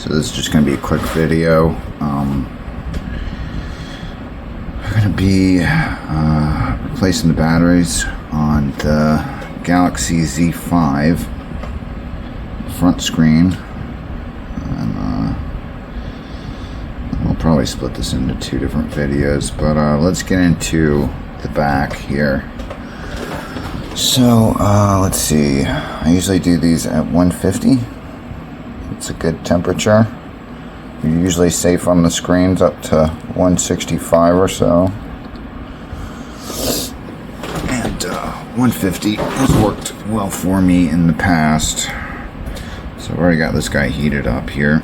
So this is just going to be a quick video. We're going to be replacing the batteries on the Galaxy Z5 front screen. And we'll probably split this into two different videos, but let's get into the back here. So let's see, I usually do these at 150. It's a good temperature. You're usually safe on the screens up to 165 or so. And 150 has worked well for me in the past. So I've already got this guy heated up here.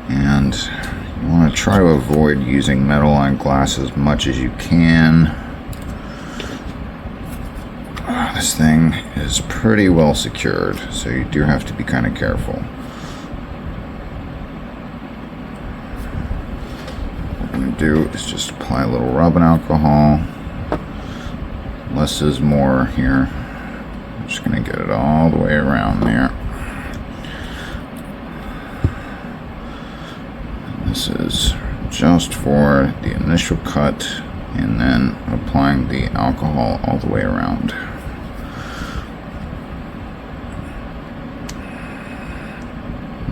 And you want to try to avoid using metal on glass as much as you can. This thing is pretty well secured, so you do have to be kind of careful. What I'm going to do is just apply a little rubbing alcohol. Less is more here. I'm just going to get it all the way around there. And this is just for the initial cut, and then applying the alcohol all the way around.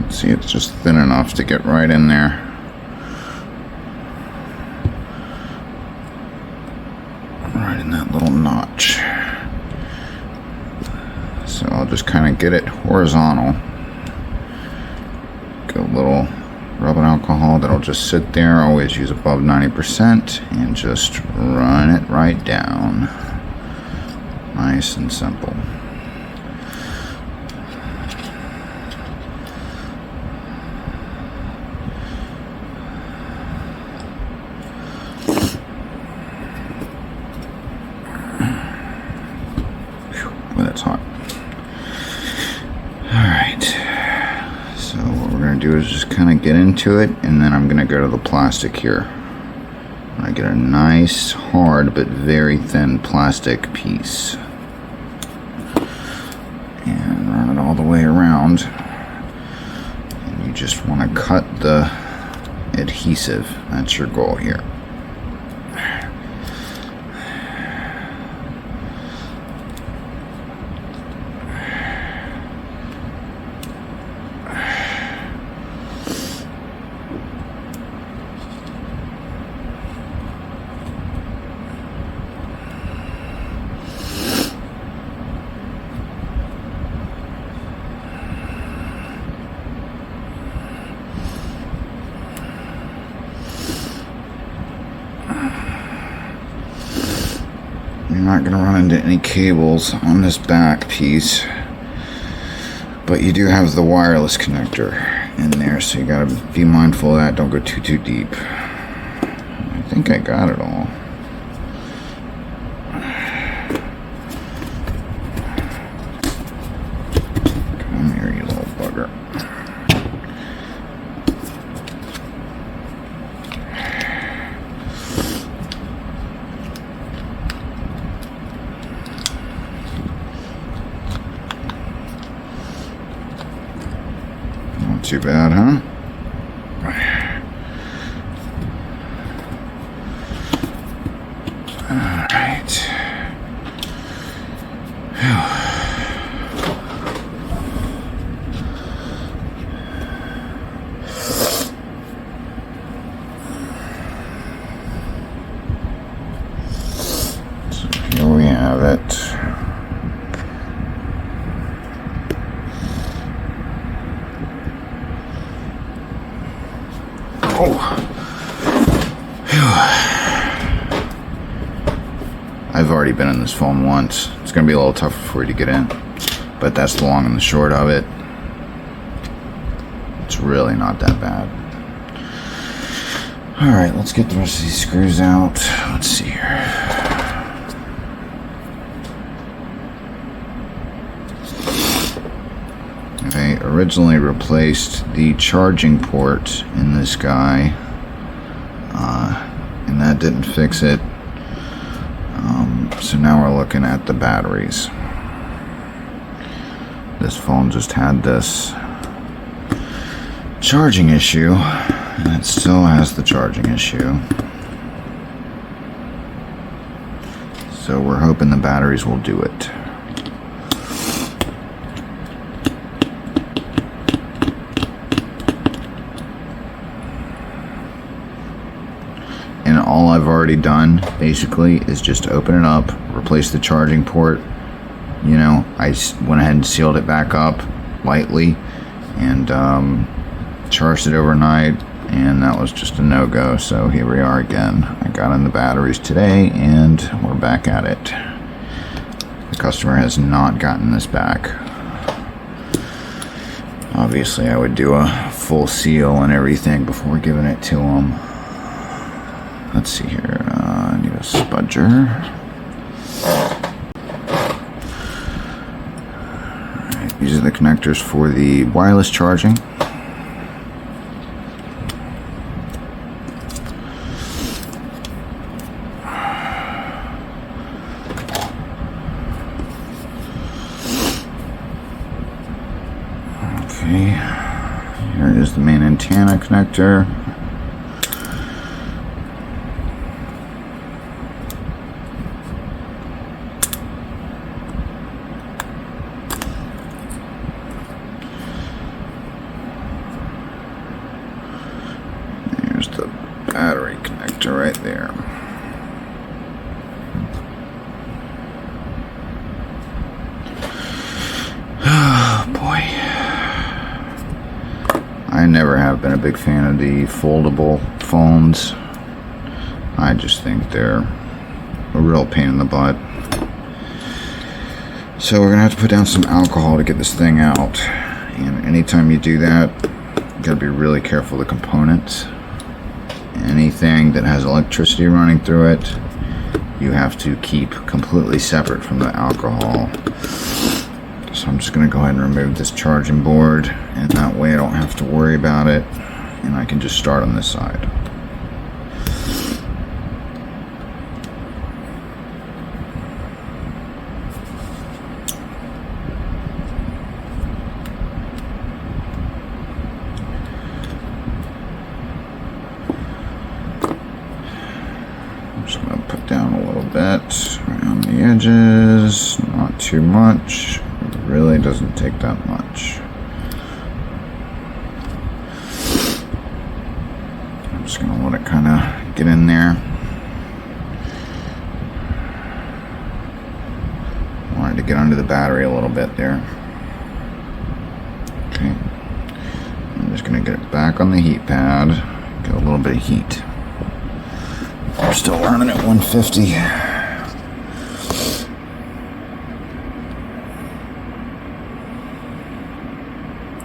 See, it's just thin enough to get right in there. Right in that little notch. So I'll just kind of get it horizontal. Get a little rubbing alcohol that'll just sit there. Always use above 90% and just run it right down. Nice and simple. That's hot. Alright, so what we're going to do is just kind of get into it, and then I'm going to go to the plastic here. I get a nice, hard, but very thin plastic piece. And run it all the way around. And you just want to cut the adhesive. That's your goal here. You're not going to run into any cables on this back piece, but you do have the wireless connector in there, so you got to be mindful of that. Don't go too deep. I think I got it all. Come here, you little bugger. Not too bad, huh? All right. So here we have it. I've already been in this phone once. It's going to be a little tougher for you to get in, but that's the long and the short of it. It's really not that bad. Alright, let's get the rest of these screws out. Let's see here. They originally replaced the charging port in this guy, and that didn't fix it. So now we're looking at the batteries. This phone just had this charging issue, and it still has the charging issue. So we're hoping the batteries will do it. And all I've already done basically is just open it up, replace the charging port. You know, I went ahead and sealed it back up lightly and charged it overnight, and that was just a no-go. So here we are again. I got in the batteries today and we're back at it. The customer has not gotten this back. Obviously I would do a full seal and everything before giving it to them. Let's see here, I need a spudger. Alright, these are the connectors for the wireless charging. Okay, here is the main antenna connector. There's the battery connector right there. Oh boy. I never have been a big fan of the foldable phones. I just think they're a real pain in the butt. So we're gonna have to put down some alcohol to get this thing out. And anytime you do that, you gotta be really careful of the components. Anything that has electricity running through it, you have to keep completely separate from the alcohol. So I'm just going to go ahead and remove this charging board, and that way I don't have to worry about it, and I can just start on this side. I'm just going to put down a little bit around the edges, not too much. It really doesn't take that much. I'm just going to let it kind of get in there. I wanted to get under the battery a little bit there. Okay. I'm just going to get it back on the heat pad. Get a little bit of heat. We're still running at 150.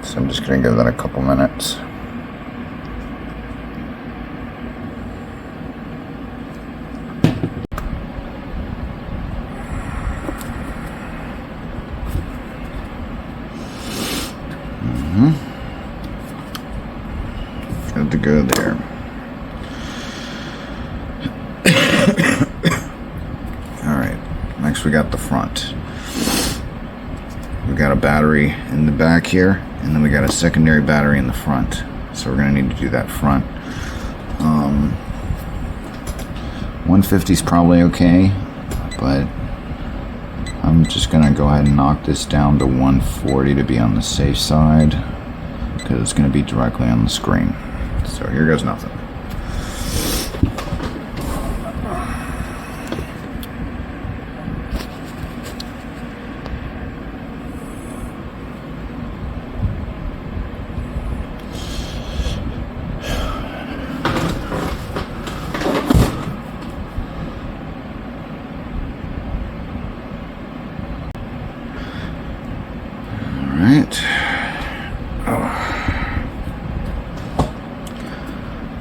So I'm just going to give that a couple minutes. Good to go there. Alright, next we got the front. We got a battery in the back here, and then we got a secondary battery in the front. So we're going to need to do that front. 150 is probably okay, but I'm just going to go ahead and knock this down to 140 to be on the safe side, because it's going to be directly on the screen. So here goes nothing.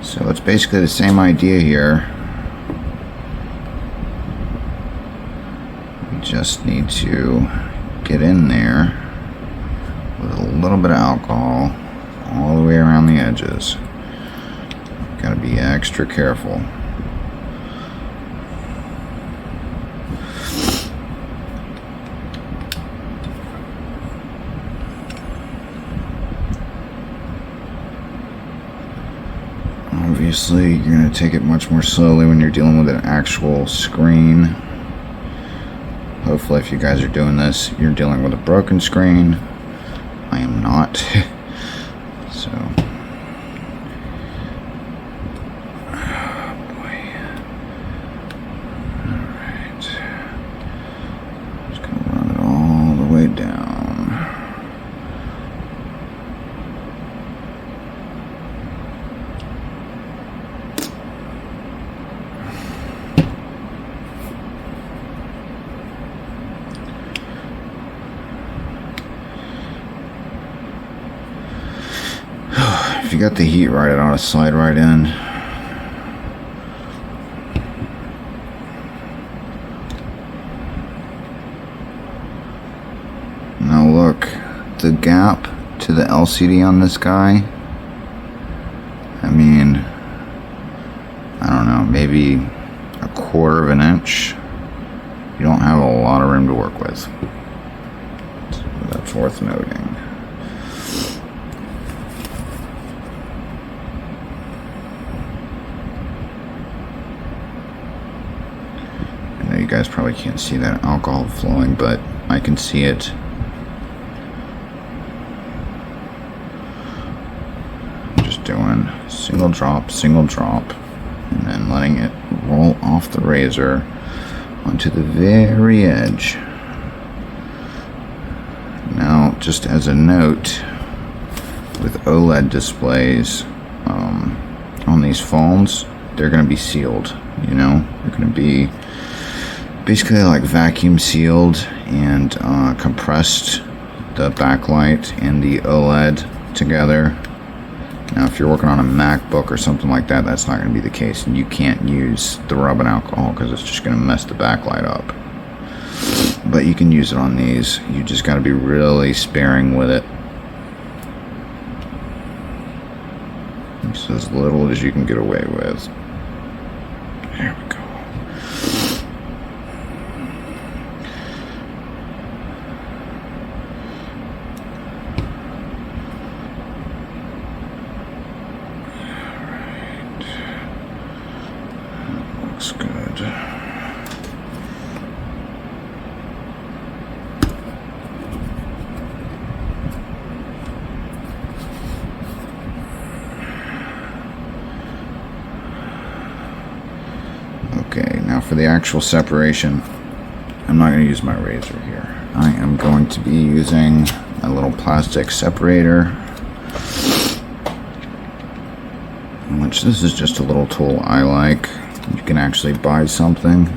So it's basically the same idea here. We just need to get in there with a little bit of alcohol all the way around the edges. Gotta be extra careful. Obviously, you're going to take it much more slowly when you're dealing with an actual screen. Hopefully, if you guys are doing this, you're dealing with a broken screen. I am not. So, oh boy. Alright. Just going to run it all the way down. If you got the heat right, it ought to slide right in. Now look, the gap to the LCD on this guy, I mean, I don't know, maybe a quarter of an inch. You don't have a lot of room to work with. So that's worth noting. You guys probably can't see that alcohol flowing, but I can see it. Just doing single drop, and then letting it roll off the razor onto the very edge. Now, just as a note, with OLED displays on these phones, they're going to be sealed, you know? They're going to be basically like vacuum sealed and compressed, the backlight and the OLED together. Now if you're working on a MacBook or something like that, that's not going to be the case, and you can't use the rubbing alcohol because it's just going to mess the backlight up. But you can use it on these. You just got to be really sparing with it. It's as little as you can get away with. There we go. Looks good. Okay, now for the actual separation, I'm not going to use my razor here. I am going to be using a little plastic separator, which this is just a little tool I like. You can actually buy something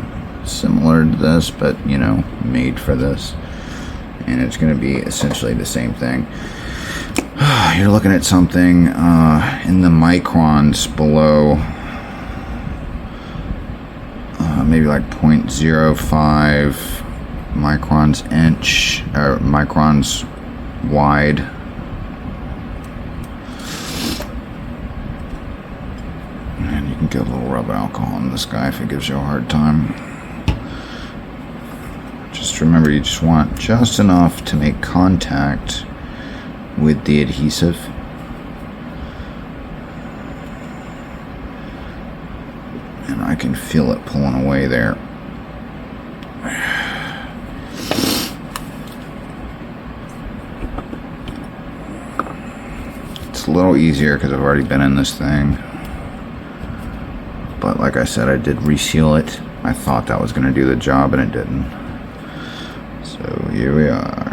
similar to this, but you know, made for this, and it's going to be essentially the same thing. You're looking at something in the microns below, maybe like 0.05 microns inch, or microns wide. And you can get a little rub alcohol on this guy if it gives you a hard time. Just remember, you just want just enough to make contact with the adhesive. And I can feel it pulling away there. It's a little easier because I've already been in this thing. But like I said, I did reseal it. I thought that was going to do the job, and it didn't. So here we are.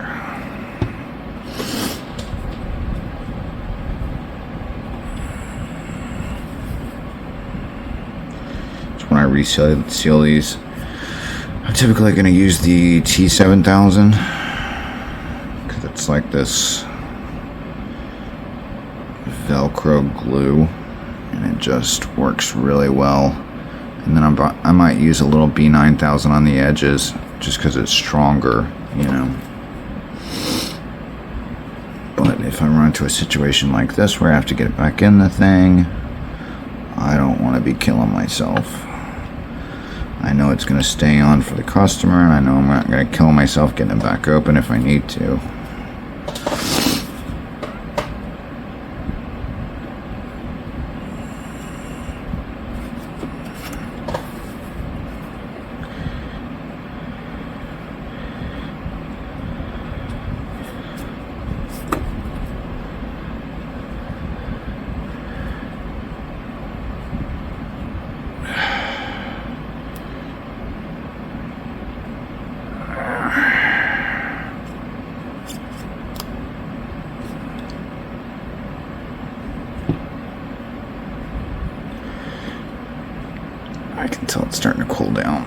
When I reseal these, I'm typically going to use the T7000 because it's like this Velcro glue, and it just works really well. And then I might use a little B9000 on the edges just because it's stronger, you know. But if I run into a situation like this where I have to get it back in the thing, I don't want to be killing myself. I know it's going to stay on for the customer, and I know I'm not going to kill myself getting it back open if I need to. until it's starting to cool down.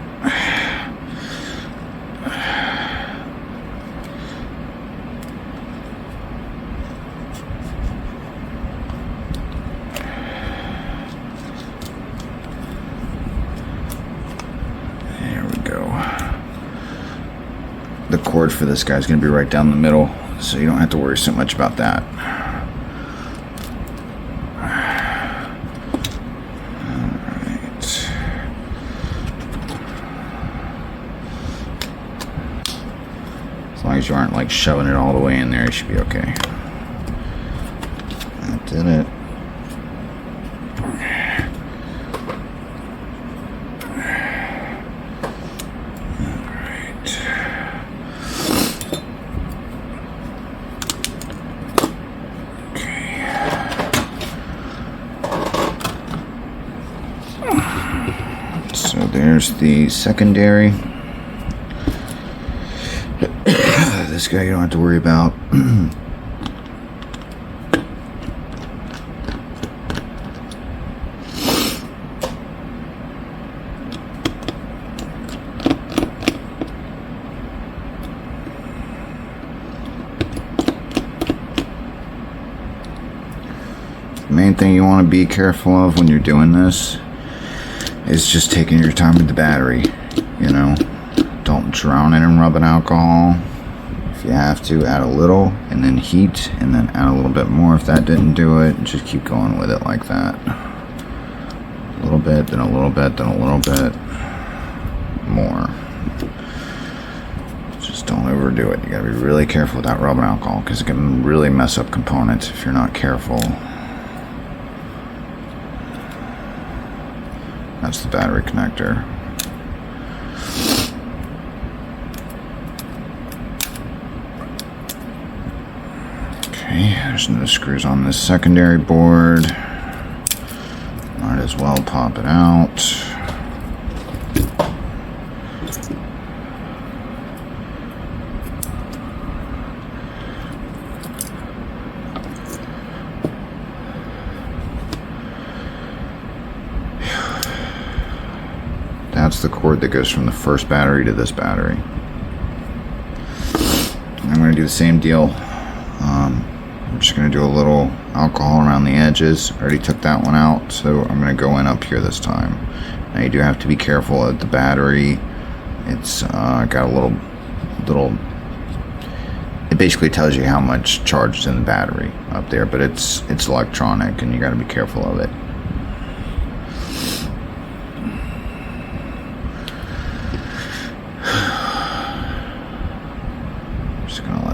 There we go. The cord for this guy is going to be right down the middle, so you don't have to worry so much about that. As long as you aren't like shoving it all the way in there, you should be okay. That did it. Alright. Okay. So there's the secondary. This guy you don't have to worry about. The main thing you want to be careful of when you're doing this is just taking your time with the battery. You know, don't drown it in rubbing alcohol. If you have to, add a little and then heat and then add a little bit more. If that didn't do it, just keep going with it like that. A little bit, then a little bit, then a little bit more. Just don't overdo it. You gotta be really careful with that rubbing alcohol because it can really mess up components if you're not careful. That's the battery connector. Okay, there's no screws on this secondary board. Might as well pop it out. That's the cord that goes from the first battery to this battery. I'm going to do the same deal. I'm just going to do a little alcohol around the edges. I already took that one out, so I'm going to go in up here this time. Now you do have to be careful at the battery. It's got a little. It basically tells you how much charge is in the battery up there, but it's electronic, and you got to be careful of it.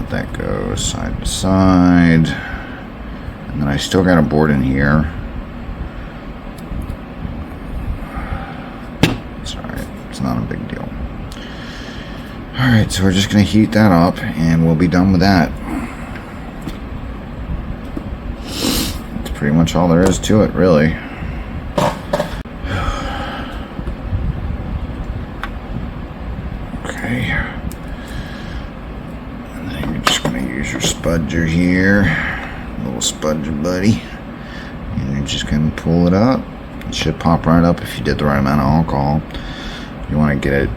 That goes side to side, and then I still got a board in here. It's alright, it's not a big deal. Alright, so we're just going to heat that up and we'll be done with that. That's pretty much all there is to it, really. Okay. Spudger here, little spudger buddy, and you're just gonna pull it up. It should pop right up if you did the right amount of alcohol. You want to get it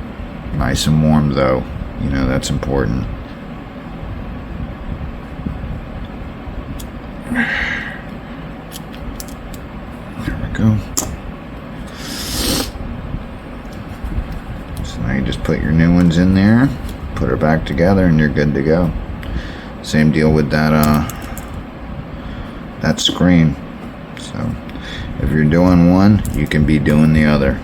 nice and warm though, you know, that's important. There we go. So now you just put your new ones in there, put her back together, and you're good to go. Same deal with that screen. So if you're doing one, you can be doing the other.